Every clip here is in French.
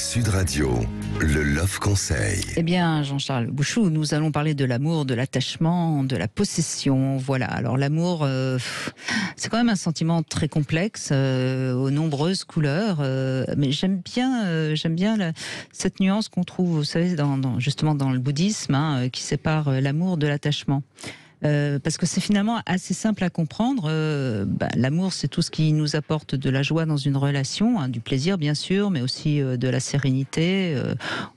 Sud Radio, le Love Conseil. Eh bien, Jean-Charles Bouchou, nous allons parler de l'amour, de l'attachement, de la possession. Voilà. Alors, l'amour, c'est quand même un sentiment très complexe, aux nombreuses couleurs. Mais j'aime bien cette nuance qu'on trouve, vous savez, justement dans le bouddhisme, qui sépare l'amour de l'attachement. Parce que c'est finalement assez simple à comprendre. L'amour, c'est tout ce qui nous apporte de la joie dans une relation, du plaisir bien sûr, mais aussi de la sérénité.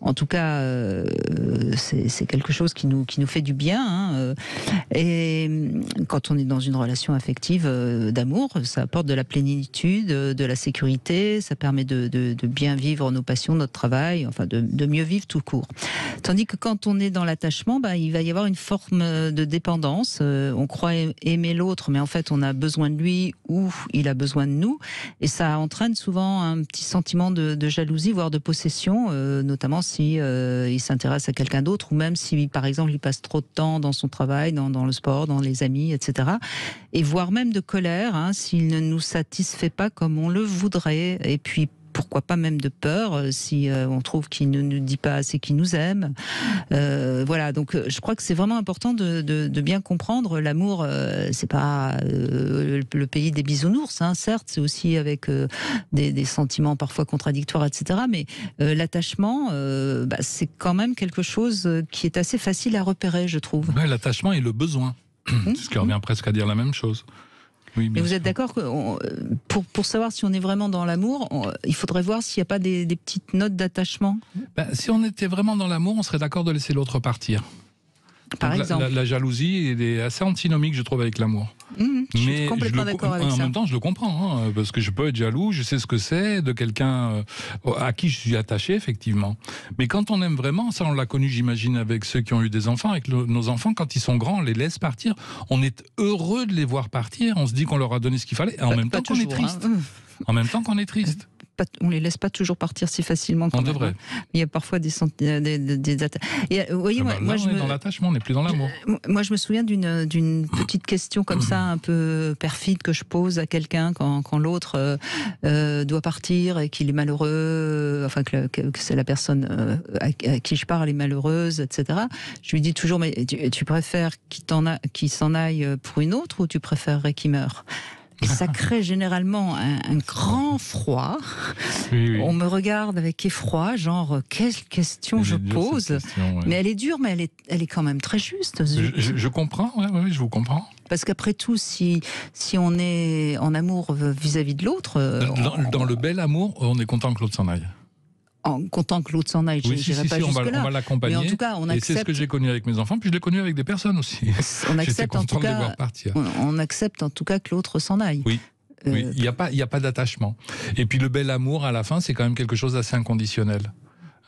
En tout cas, c'est quelque chose qui nous fait du bien. Et quand on est dans une relation affective d'amour, ça apporte de la plénitude, de la sécurité. Ça permet de bien vivre nos passions, notre travail, enfin de mieux vivre tout court. Tandis que quand on est dans l'attachement, il va y avoir une forme de dépendance. On croit aimer l'autre, mais en fait on a besoin de lui ou il a besoin de nous, et ça entraîne souvent un petit sentiment de jalousie, voire de possession, notamment si il s'intéresse à quelqu'un d'autre, ou même si par exemple il passe trop de temps dans son travail, dans le sport, dans les amis, etc. Et voire même de colère, s'il ne nous satisfait pas comme on le voudrait, et puis pourquoi pas même de peur si on trouve qu'il ne nous dit pas assez qu'il nous aime. Voilà, donc je crois que c'est vraiment important de bien comprendre. L'amour, c'est pas le pays des bisounours, certes, c'est aussi avec des sentiments parfois contradictoires, etc. Mais l'attachement, c'est quand même quelque chose qui est assez facile à repérer, je trouve. Ouais, l'attachement et le besoin, ce qui revient presque à dire la même chose. Oui, mais vous êtes d'accord que pour savoir si on est vraiment dans l'amour, il faudrait voir s'il n'y a pas des petites notes d'attachement. Si on était vraiment dans l'amour, on serait d'accord de laisser l'autre partir. Par exemple. La jalousie est assez antinomique, je trouve, avec l'amour. Je suis complètement d'accord avec ça. En même temps, je le comprends, parce que je peux être jaloux, je sais ce que c'est de quelqu'un à qui je suis attaché, effectivement. Mais quand on aime vraiment, ça on l'a connu, j'imagine, avec ceux qui ont eu des enfants, avec nos enfants, quand ils sont grands, on les laisse partir. On est heureux de les voir partir, on se dit qu'on leur a donné ce qu'il fallait, et en même temps qu'on est triste. En même temps qu'on est triste. On les laisse pas toujours partir si facilement. On devrait. Il y a parfois des vous voyez, là, on est dans l'attachement, on n'est plus dans l'amour. Moi, je me souviens d'une petite question comme ça, un peu perfide, que je pose à quelqu'un quand l'autre doit partir et qu'il est malheureux, enfin que c'est la personne à qui je parle est malheureuse, etc. Je lui dis toujours, mais tu préfères qu'il s'en aille pour une autre, ou tu préférerais qu'il meure? Et ça crée généralement un grand froid. Oui. On me regarde avec effroi, genre, quelle question je pose. Mais elle est dure, mais elle est quand même très juste. Je comprends, oui, je vous comprends. Parce qu'après tout, si on est en amour vis-à-vis de l'autre... Dans le bel amour, on est content que l'autre s'en aille. En content que l'autre s'en aille, je n'irai pas jusque-là. On va l'accompagner. Mais en tout cas, on accepte. Et c'est ce que j'ai connu avec mes enfants, puis je l'ai connu avec des personnes aussi. On accepte en tout cas. On accepte en tout cas que l'autre s'en aille. Oui. Oui, il n'y a pas d'attachement. Et puis le bel amour, à la fin, c'est quand même quelque chose d'assez inconditionnel.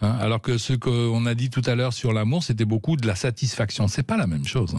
Alors que ce qu'on a dit tout à l'heure sur l'amour, c'était beaucoup de la satisfaction. C'est pas la même chose.